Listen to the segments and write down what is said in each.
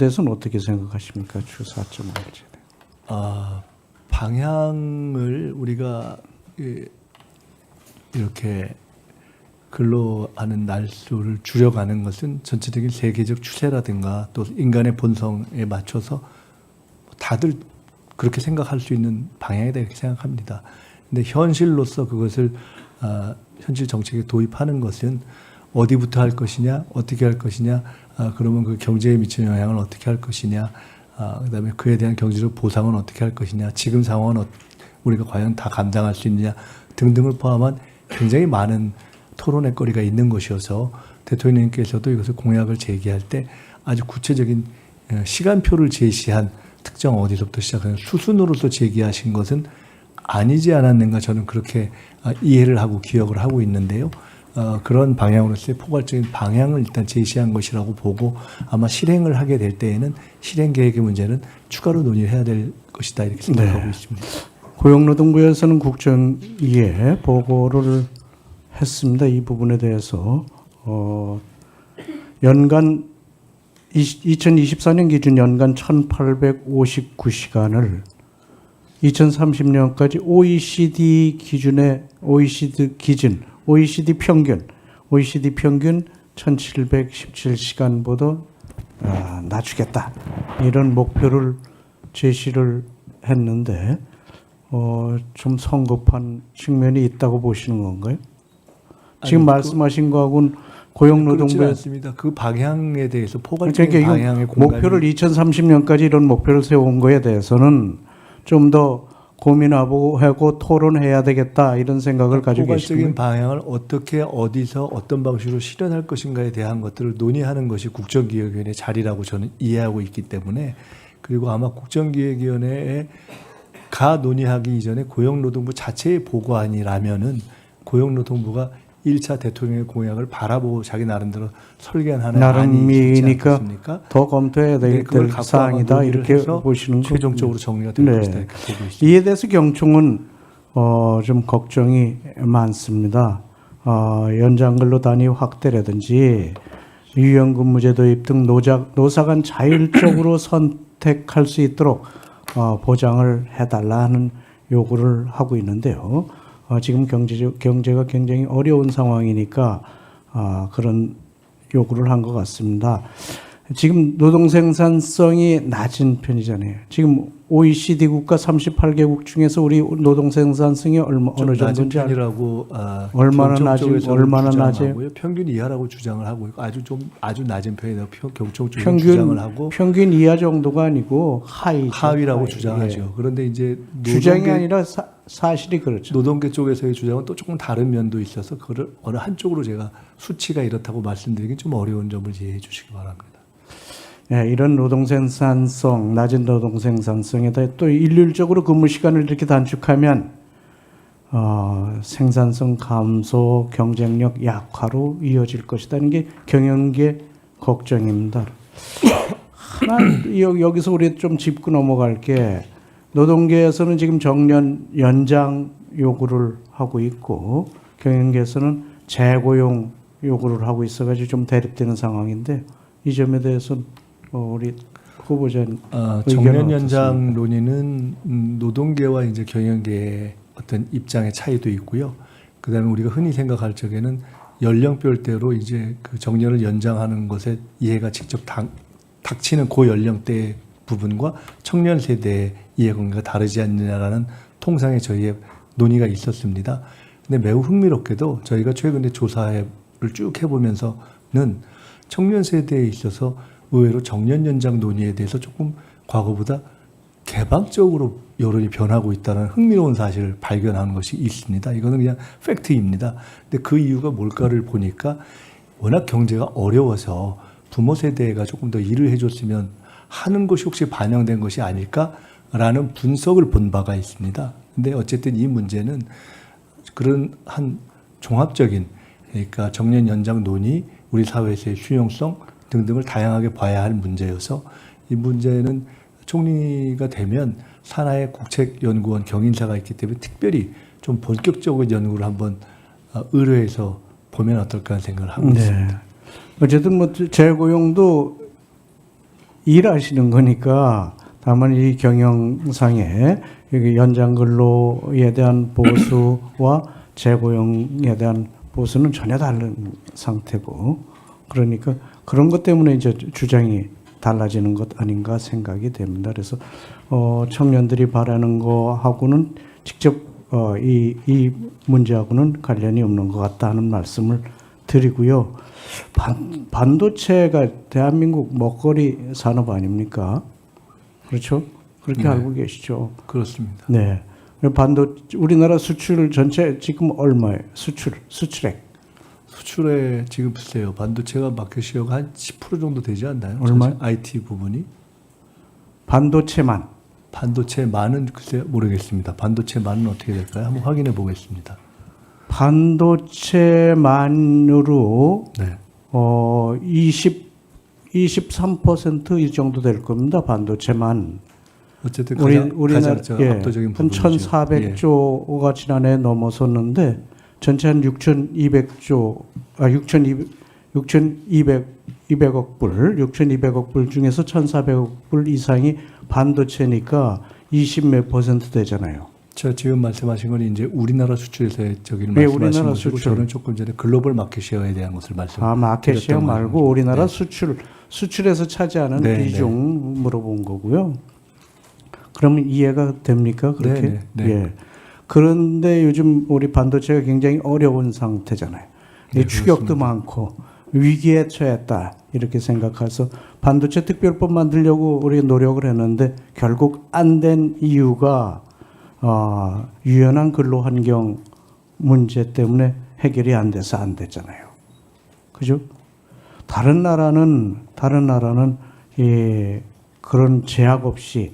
대해서는 어떻게 생각하십니까? 주 4.5일제. 방향을 우리가 이렇게 근로하는 날수를 줄여가는 것은 전체적인 세계적 추세라든가 또 인간의 본성에 맞춰서 다들 그렇게 생각할 수 있는 방향이다 이렇게 생각합니다. 근데 현실로서 그것을 현실 정책에 도입하는 것은 어디부터 할 것이냐, 어떻게 할 것이냐, 그러면 그 경제에 미치는 영향을 어떻게 할 것이냐, 그다음에 그에 대한 경제적 보상은 어떻게 할 것이냐, 지금 상황은 우리가 과연 다 감당할 수 있느냐 등등을 포함한 굉장히 많은 토론의 거리가 있는 것이어서 대통령님께서도 이것을 공약을 제기할 때 아주 구체적인 시간표를 제시한 특정 어디서부터 시작하는 수순으로서 제기하신 것은 아니지 않았는가 저는 그렇게 이해를 하고 기억을 하고 있는데요. 그런 방향으로서의 포괄적인 방향을 일단 제시한 것이라고 보고 아마 실행을 하게 될 때에는 실행 계획의 문제는 추가로 논의해야 될 것이다 이렇게 생각하고 있습니다. 고용노동부에서는 국정위에 보고를 했습니다. 이 부분에 대해서 연간 2024년 기준 연간 1,859시간을 2030년까지 OECD 평균 1,717시간보다 낮추겠다. 이런 목표를 제시를 했는데 좀 성급한 측면이 있다고 보시는 건가요? 지금 말씀하신 거하고는 고용노동부에 그렇지 않습니다. 그 방향에 대해서 포괄적인 방향의 목표를 2030년까지 이런 목표를 세운 거에 대해서는 좀 더 고민하고 토론해야 되겠다 이런 생각을 가지고 계십니까? 포괄적인 방향을 어떻게 어디서 어떤 방식으로 실현할 것인가에 대한 것들을 논의하는 것이 국정기획위원회 자리라고 저는 이해하고 있기 때문에 그리고 아마 국정기획위원회에 논의하기 이전에 고용노동부 자체의 보고안이라면은 고용노동부가 1차 대통령의 공약을 바라보고 자기 나름대로 설계한 하나의 나름이니까 더 검토해야 될 사항이다 이렇게 보시는 거 최종적으로 정리가 될 것이다 이렇게 보고 있습니다. 이에 대해서 경총은 좀 걱정이 많습니다. 연장 근로 단위 확대라든지 유연근무제 도입 등 노사 간 자율적으로 선택할 수 있도록 보장을 해달라는 요구를 하고 있는데요. 지금 경제가 굉장히 어려운 상황이니까 그런 요구를 한 것 같습니다. 지금 노동 생산성이 낮은 편이잖아요. 지금 OECD 국가 38개국 중에서 우리 노동 생산성이 어느 정도인지 얼마나 낮아요? 평균 이하라고 주장을 하고 있고 아주 낮은 편이라고 경총적으로 주장을 하고 평균 이하 정도가 아니고 하위라고 주장하죠. 예. 그런데 이제 주장이 아니라 사실이 그렇죠. 노동계 쪽에서의 주장은 또 조금 다른 면도 있어서 그걸 어느 한쪽으로 제가 수치가 이렇다고 말씀드리긴 좀 어려운 점을 이해해 주시기 바랍니다. 네, 이런 노동 생산성, 낮은 노동 생산성에다 또 일률적으로 근무 시간을 이렇게 단축하면 생산성 감소, 경쟁력 약화로 이어질 것이라는 게 경영계 걱정입니다. 여기서 우리 좀 짚고 넘어갈 게 노동계에서는 지금 정년 연장 요구를 하고 있고 경영계에서는 재고용 요구를 하고 있어가지고 좀 대립되는 상황인데 이 점에 대해서는 우리 후보자님 정년 연장 논의는 노동계와 이제 경영계의 어떤 입장의 차이도 있고요. 그다음에 우리가 흔히 생각할 적에는 연령별대로 이제 그 정년을 연장하는 것에 이해가 직접 닥치는 고연령대 부분과 청년 세대의 이해관계가 다르지 않느냐라는 통상의 저희의 논의가 있었습니다. 근데 매우 흥미롭게도 저희가 최근에 조사를 쭉 해보면서는 청년 세대에 있어서 의외로 정년 연장 논의에 대해서 조금 과거보다 개방적으로 여론이 변하고 있다는 흥미로운 사실을 발견하는 것이 있습니다. 이거는 그냥 팩트입니다. 근데 그 이유가 뭘까를 보니까 워낙 경제가 어려워서 부모 세대가 조금 더 일을 해줬으면 하는 것이 혹시 반영된 것이 아닐까라는 분석을 본 바가 있습니다. 근데 어쨌든 이 문제는 그런 한 종합적인 그러니까 정년 연장 논의, 우리 사회에서의 수용성 등등을 다양하게 봐야 할 문제여서 이 문제는 총리가 되면 산하의 국책연구원 경인사가 있기 때문에 특별히 좀 본격적인 연구를 한번 의뢰해서 보면 어떨까 하는 생각을 하고 있습니다. 어쨌든 뭐 재고용도 일하시는 거니까 다만 이 경영상에 여기 연장 근로에 대한 보수와 재고용에 대한 보수는 전혀 다른 상태고 그러니까 그런 것 때문에 이제 주장이 달라지는 것 아닌가 생각이 됩니다. 그래서 청년들이 바라는 거하고는 직접 이 문제하고는 관련이 없는 것 같다는 말씀을 드리고요. 반도체가 대한민국 먹거리 산업 아닙니까? 그렇죠? 그렇게 네. 알고 계시죠? 그렇습니다. 네. 우리나라 수출 전체 지금 얼마예요? 수출액. 수출에 지금 보세요. 반도체가 마켓 시어가 한 10% 정도 되지 않나요? 얼마요? IT 부분이. 반도체만. 반도체만은 글쎄 모르겠습니다. 반도체만은 어떻게 될까요? 한번 확인해 보겠습니다. 반도체만으로 네. 23%이 정도 될 겁니다. 반도체만. 어쨌든 우리나라 가장 압도적인 한 부분이죠. 1,400조가 지난해 넘어섰는데 전체 한 6,200조, 6,200억 불, 6,200억 불 중에서 1,400억 불 이상이 반도체니까 20몇 % 되잖아요. 저 지금 말씀하신 건 이제 우리나라 수출에서의 저기를 네, 말씀하신 우리나라 것이고 수출. 저는 조금 전에 글로벌 마켓 시어에 대한 것을 마켓 시어 드렸던 말고 거죠. 우리나라 네. 수출에서 차지하는 네, 비중 물어본 거고요. 그러면 이해가 됩니까? 그렇게? 네, 네, 네. 예. 그런데 요즘 우리 반도체가 굉장히 어려운 상태잖아요. 네, 추격도 많고 위기에 처했다 이렇게 생각해서 반도체 특별법 만들려고 우리가 노력을 했는데 결국 안 된 이유가 유연한 근로 환경 문제 때문에 해결이 안 돼서 안 됐잖아요. 그죠? 다른 나라는 그런 제약 없이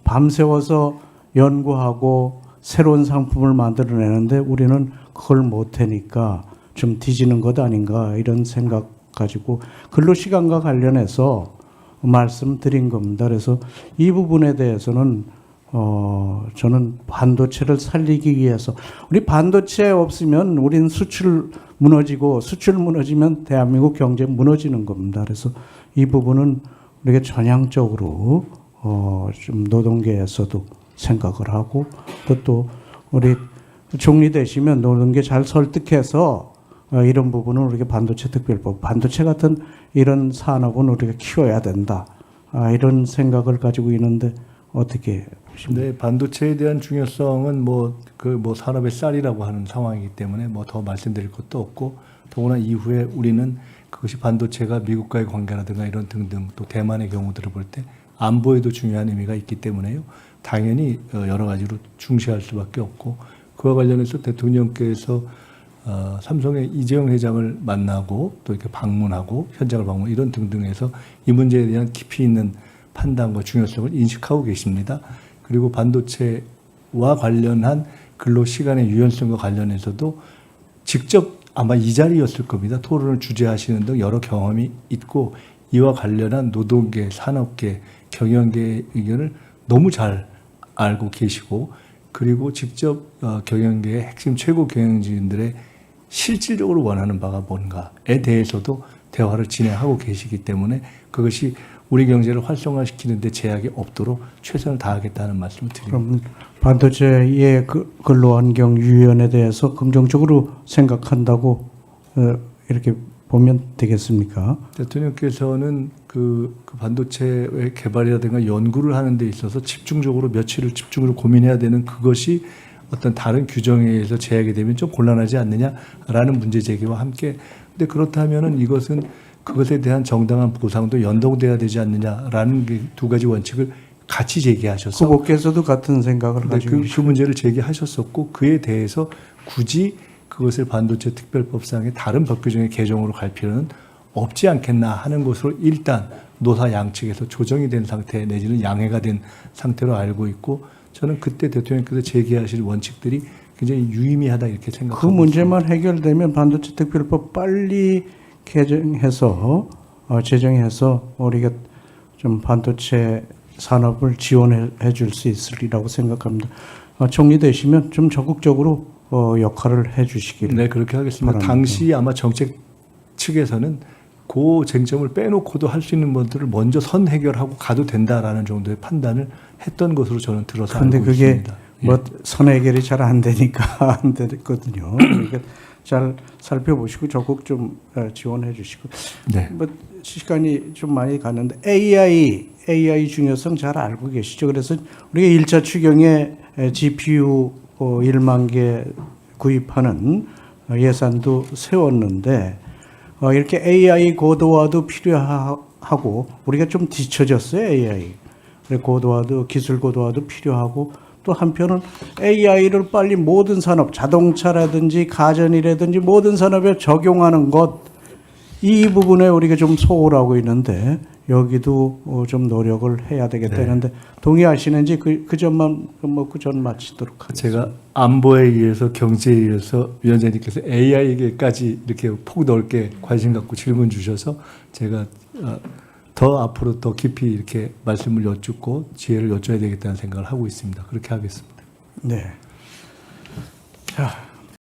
밤새워서 연구하고 새로운 상품을 만들어내는데 우리는 그걸 못하니까 좀 뒤지는 것 아닌가 이런 생각 가지고 근로시간과 관련해서 말씀드린 겁니다. 그래서 이 부분에 대해서는 저는 반도체를 살리기 위해서 우리 반도체 없으면 우리는 수출 무너지면 대한민국 경제 무너지는 겁니다. 그래서 이 부분은 우리가 전향적으로 좀 노동계에서도 생각을 하고 또 우리 총리 되시면 노동계 잘 설득해서 이런 부분은 우리가 반도체 특별법, 반도체 같은 이런 산업은 우리가 키워야 된다. 이런 생각을 가지고 있는데 어떻게 보십니까? 네, 반도체에 대한 중요성은 산업의 쌀이라고 하는 상황이기 때문에 더 말씀드릴 것도 없고 더구나 이후에 우리는 그것이 반도체가 미국과의 관계라든가 이런 등등 또 대만의 경우들을 볼 때 안보에도 중요한 의미가 있기 때문에요. 당연히 여러 가지로 중시할 수밖에 없고 그와 관련해서 대통령께서 삼성의 이재용 회장을 만나고 또 이렇게 방문하고 현장을 방문 이런 등등해서 이 문제에 대한 깊이 있는 판단과 중요성을 인식하고 계십니다. 그리고 반도체와 관련한 근로 시간의 유연성과 관련해서도 직접 아마 이 자리였을 겁니다. 토론을 주재하시는 등 여러 경험이 있고 이와 관련한 노동계, 산업계, 경영계의 의견을 너무 잘 알고 계시고 그리고 직접 경영계의 핵심 최고 경영진들의 실질적으로 원하는 바가 뭔가에 대해서도 대화를 진행하고 계시기 때문에 그것이 우리 경제를 활성화시키는 데 제약이 없도록 최선을 다하겠다는 말씀을 드립니다. 그럼 반도체의 근로환경 유연에 대해서 긍정적으로 생각한다고 이렇게 보면 되겠습니까? 대통령께서는 그 반도체의 개발이라든가 연구를 하는 데 있어서 며칠을 집중적으로 고민해야 되는 그것이 어떤 다른 규정에 의해서 제약이 되면 좀 곤란하지 않느냐라는 문제 제기와 함께 근데 그렇다면은 이것은 그것에 대한 정당한 보상도 연동돼야 되지 않느냐라는 두 가지 원칙을 같이 제기하셔서 후보께서도 같은 생각을 가지고 그 문제를 제기하셨었고 그에 대해서 굳이 그것을 반도체 특별법상의 다른 법 규정의 개정으로 갈 필요는 없지 않겠나 하는 것으로 일단 노사 양측에서 조정이 된 상태 내지는 양해가 된 상태로 알고 있고 저는 그때 대통령께서 제기하실 원칙들이 굉장히 유의미하다 이렇게 생각합니다. 그 문제만 해결되면 반도체 특별법 빨리 개정해서 제정해서 우리가 좀 반도체 산업을 지원해 줄 수 있으리라고 생각합니다. 총리 되시면 좀 적극적으로 역할을 해 주시기를. 네, 그렇게 하겠습니다. 바랍니다. 당시 아마 정책 측에서는 그 쟁점을 빼놓고도 할 수 있는 것들을 먼저 선 해결하고 가도 된다라는 정도의 판단을 했던 것으로 저는 들어서 그런데 알고 그게 있습니다. 뭐 선해결이 잘 안 되니까 안 되거든요. 그러니까 잘 살펴보시고 적극 좀 지원해 주시고. 네. 뭐 시간이 좀 많이 갔는데 AI 중요성 잘 알고 계시죠? 그래서 우리가 1차 추경에 GPU 1만 개 구입하는 예산도 세웠는데 이렇게 AI 고도화도 필요하고 우리가 좀 뒤처졌어요. AI 고도화도 기술 고도화도 필요하고 또 한편은 AI를 빨리 모든 산업 자동차라든지 가전이라든지 모든 산업에 적용하는 것 이 부분에 우리가 좀 소홀하고 있는데 여기도 좀 노력을 해야 되겠다는데 동의하시는지 그 점만 묻고 전 마치도록 하겠습니다. 제가 안보에 의해서 경제에 의해서 위원장님께서 AI에게까지 이렇게 폭 넓게 관심 갖고 질문 주셔서 제가 더 앞으로 더 깊이 이렇게 말씀을 여쭙고 지혜를 여쭤야 되겠다는 생각을 하고 있습니다. 그렇게 하겠습니다. 네. 자.